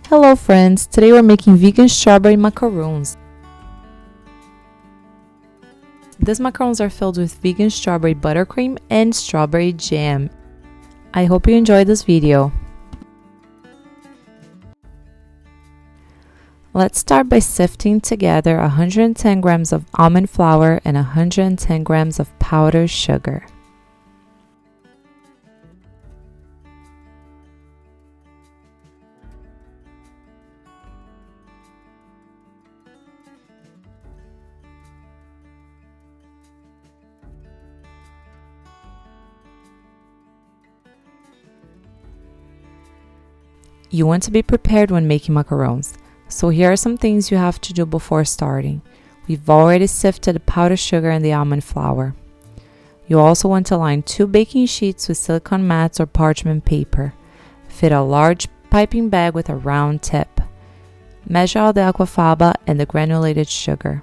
Hello friends, today we're making vegan strawberry macarons. These macarons are filled with vegan strawberry buttercream and strawberry jam. I hope you enjoyed this video. Let's start by sifting together 110 grams of almond flour and 110 grams of powdered sugar. You want to be prepared when making macarons, so here are some things you have to do before starting. We've already sifted the powdered sugar and the almond flour. You also want to line 2 baking sheets with silicone mats or parchment paper. Fit a large piping bag with a round tip. Measure out the aquafaba and the granulated sugar.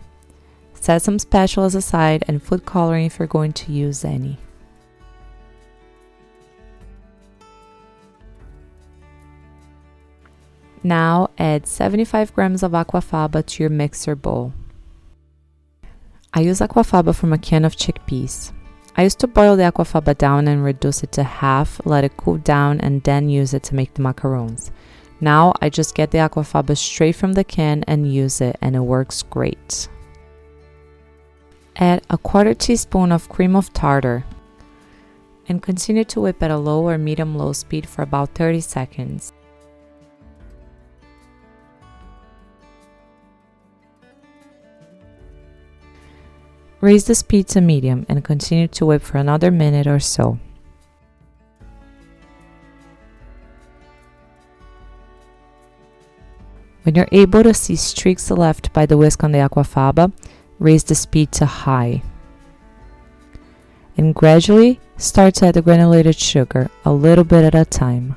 Set some spatulas aside and food coloring if you're going to use any. Now add 75 grams of aquafaba to your mixer bowl. I use aquafaba from a can of chickpeas. I used to boil the aquafaba down and reduce it to half, let it cool down, and then use it to make the macarons. Now I just get the aquafaba straight from the can and use it, and it works great. Add a 1/4 teaspoon of cream of tartar and continue to whip at a low or medium-low speed for about 30 seconds. Raise the speed to medium and continue to whip for another minute or so. When you're able to see streaks left by the whisk on the aquafaba, raise the speed to high. And gradually start to add the granulated sugar, a little bit at a time.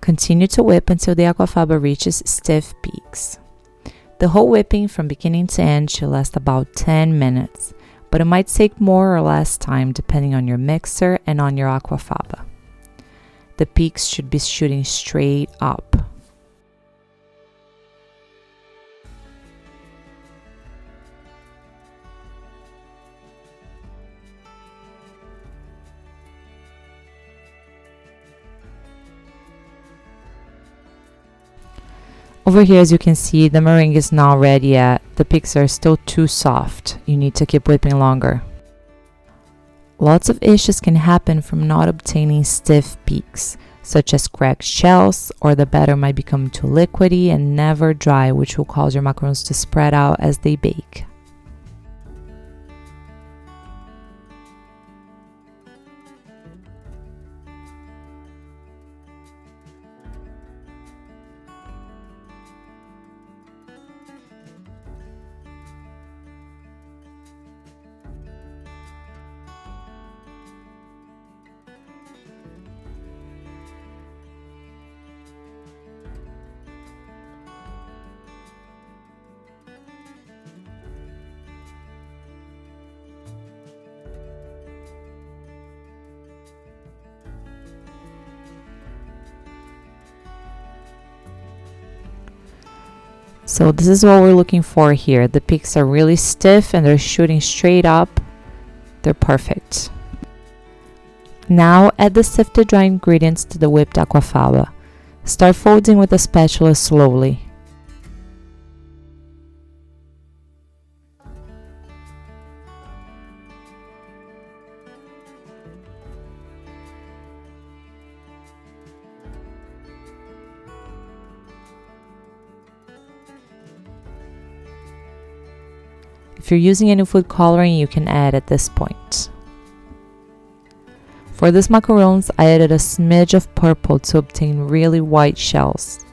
Continue to whip until the aquafaba reaches stiff peaks. The whole whipping from beginning to end should last about 10 minutes, but it might take more or less time depending on your mixer and on your aquafaba. The peaks should be shooting straight up. Over here, as you can see, the meringue is not ready yet. The peaks are still too soft. You need to keep whipping longer. Lots of issues can happen from not obtaining stiff peaks, such as cracked shells, or the batter might become too liquidy and never dry, which will cause your macarons to spread out as they bake. So this is what we're looking for here. The peaks are really stiff and they're shooting straight up. They're perfect. Now add the sifted dry ingredients to the whipped aquafaba. Start folding with a spatula slowly. If you're using any food coloring, you can add at this point. For this macarons, I added a smidge of purple to obtain really white shells.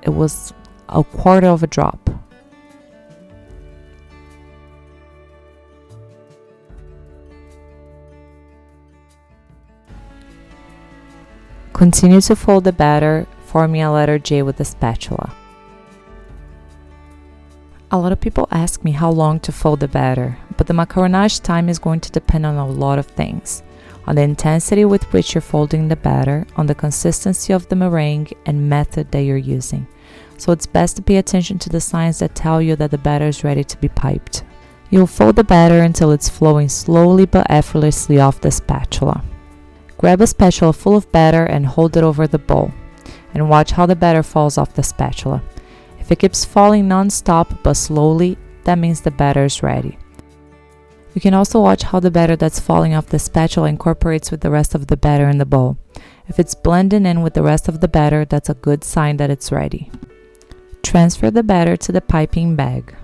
It was a quarter of a drop. Continue to fold the batter, forming a letter J with the spatula. A lot of people ask me how long to fold the batter, but the macaronage time is going to depend on a lot of things. On the intensity with which you're folding the batter, on the consistency of the meringue, and method that you're using. So it's best to pay attention to the signs that tell you that the batter is ready to be piped. You'll fold the batter until it's flowing slowly but effortlessly off the spatula. Grab a spatula full of batter and hold it over the bowl, and watch how the batter falls off the spatula. If it keeps falling non-stop but slowly, that means the batter is ready. You can also watch how the batter that's falling off the spatula incorporates with the rest of the batter in the bowl. If it's blending in with the rest of the batter, that's a good sign that it's ready. Transfer the batter to the piping bag.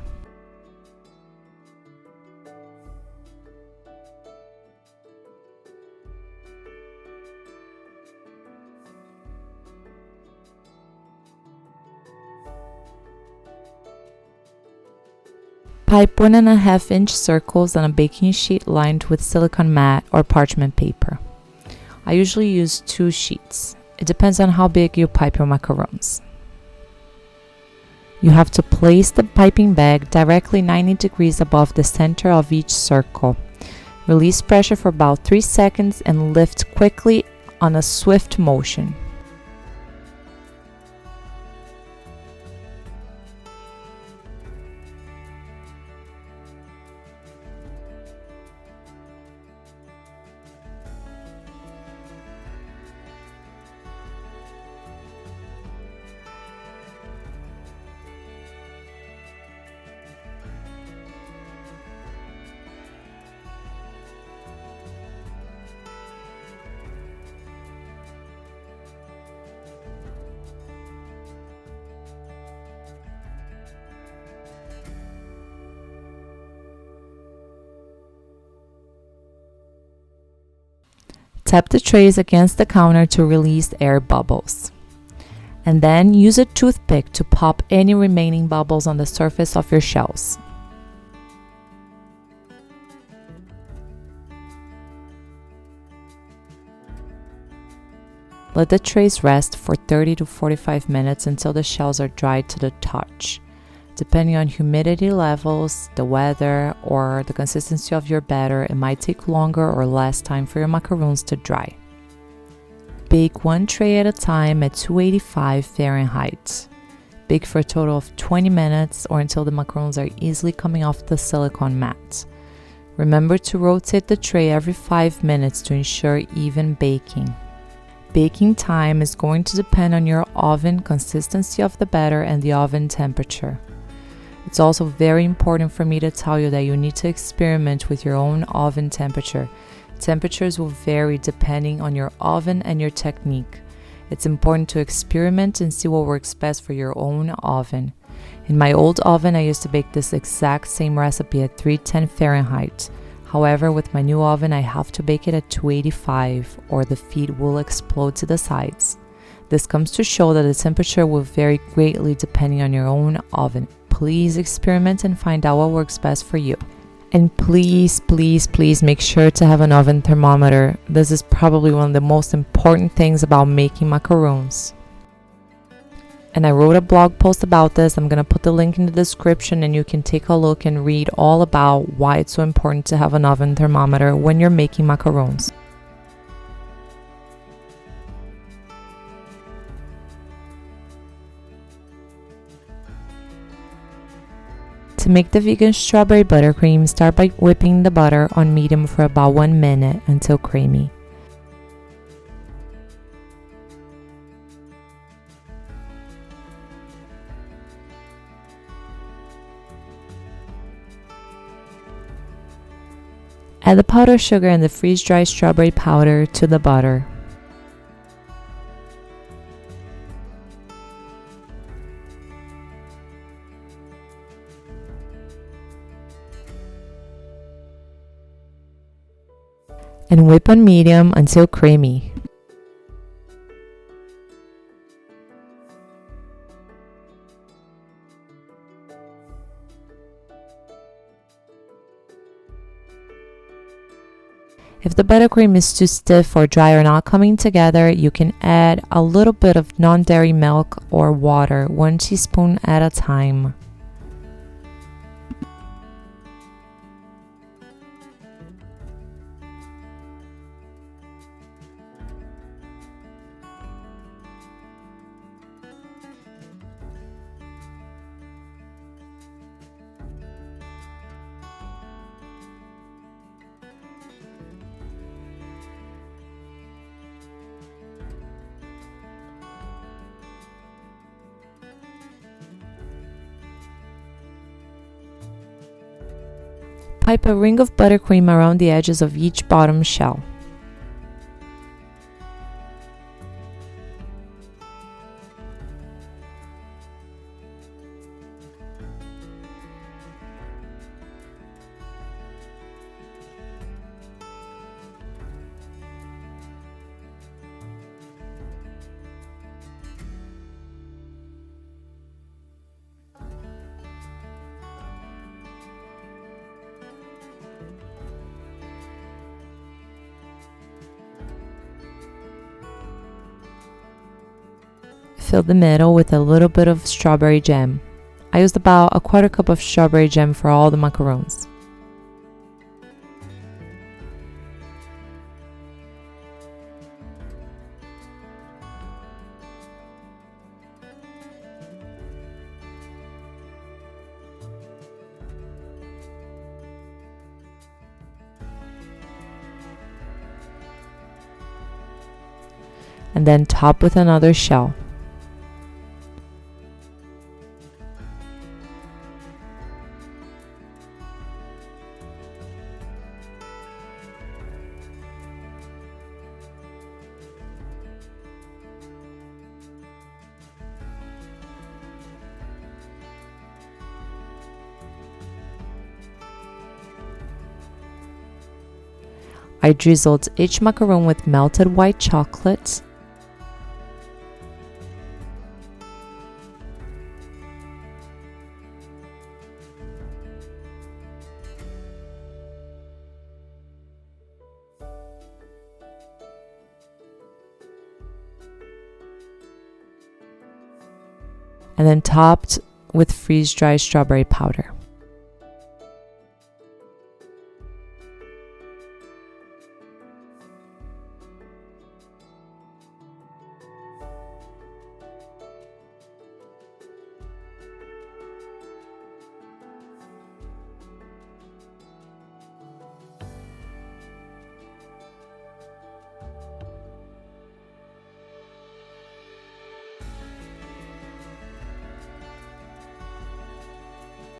Pipe 1.5 inch circles on a baking sheet lined with silicone mat or parchment paper. I usually use 2 sheets. It depends on how big you pipe your macarons. You have to place the piping bag directly 90 degrees above the center of each circle. Release pressure for about 3 seconds and lift quickly on a swift motion. Tap the trays against the counter to release air bubbles. And then use a toothpick to pop any remaining bubbles on the surface of your shells. Let the trays rest for 30 to 45 minutes until the shells are dried to the touch. Depending on humidity levels, the weather, or the consistency of your batter, it might take longer or less time for your macarons to dry. Bake 1 tray at a time at 285 Fahrenheit. Bake for a total of 20 minutes or until the macarons are easily coming off the silicone mat. Remember to rotate the tray every 5 minutes to ensure even baking. Baking time is going to depend on your oven, consistency of the batter, and the oven temperature. It's also very important for me to tell you that you need to experiment with your own oven temperature. Temperatures will vary depending on your oven and your technique. It's important to experiment and see what works best for your own oven. In my old oven, I used to bake this exact same recipe at 310 Fahrenheit. However, with my new oven, I have to bake it at 285 or the feet will explode to the sides. This comes to show that the temperature will vary greatly depending on your own oven. Please experiment and find out what works best for you. And please make sure to have an oven thermometer. This is probably one of the most important things about making macarons. And I wrote a blog post about this. I'm going to put the link in the description and you can take a look and read all about why it's so important to have an oven thermometer when you're making macarons. To make the vegan strawberry buttercream, start by whipping the butter on medium for about 1 minute until creamy. Add the powdered sugar and the freeze-dried strawberry powder to the butter. and whip on medium until creamy. If the buttercream is too stiff or dry or not coming together, you can add a little bit of non-dairy milk or water, 1 teaspoon at a time. Pipe a ring of buttercream around the edges of each bottom shell. Fill the middle with a little bit of strawberry jam. I used about a 1/4 cup of strawberry jam for all the macarons. And then top with another shell. I drizzled each macaron with melted white chocolate. And then topped with freeze-dried strawberry powder.